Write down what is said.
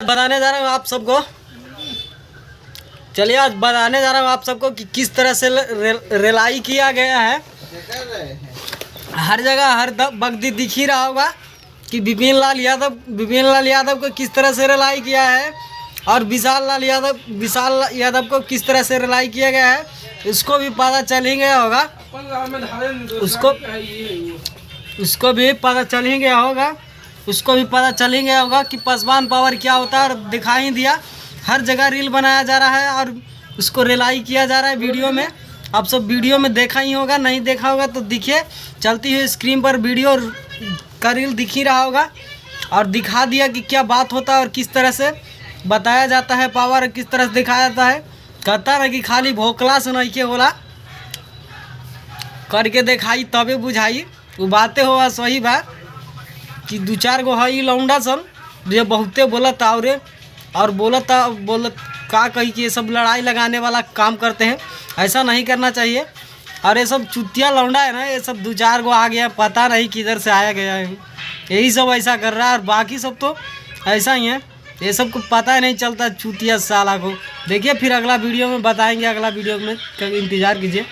बताने जा रहा हूँ आप सबको, चलिए आज बताने जा रहा हूँ आप सबको कि किस तरह से रेलाई किया गया है। हर जगह हर वक्त दिख ही रहा होगा कि विपिन लाल यादव को किस तरह से रेलाई किया है और विशाल यादव को किस तरह से रेलाई किया गया है। इसको भी पता चल ही गया होगा, उसको भी पता चल ही गया होगा कि पासवान पावर क्या होता है। और दिखा ही दिया, हर जगह रील बनाया जा रहा है और उसको रेलाई किया जा रहा है वीडियो में। आप सब वीडियो में देखा ही होगा, नहीं देखा होगा तो देखिए, चलती हुई स्क्रीन पर वीडियो का रील दिख ही रहा होगा और दिखा दिया कि क्या बात होता है और किस तरह से बताया जाता है पावर, किस तरह से दिखाया जाता है। कहता ना कि खाली भोकला से नहीं के होला, करके दिखाई तबे बुझाई। वो बातें हुआ सही बा कि 2-4 गो है लौंडा सन जो बहुते बोलत और बोलत का कही कि ये सब लड़ाई लगाने वाला काम करते हैं। ऐसा नहीं करना चाहिए। और ये सब चुतिया लौंडा है ना, ये सब 2-4 गो आ गया, पता नहीं किधर से आया गया है, यही सब ऐसा कर रहा है। और बाकी सब तो ऐसा ही है, ये सब को पता ही नहीं चलता चुतिया साला को। देखिए फिर अगला वीडियो में बताएंगे, अगला वीडियो में इंतज़ार कीजिए।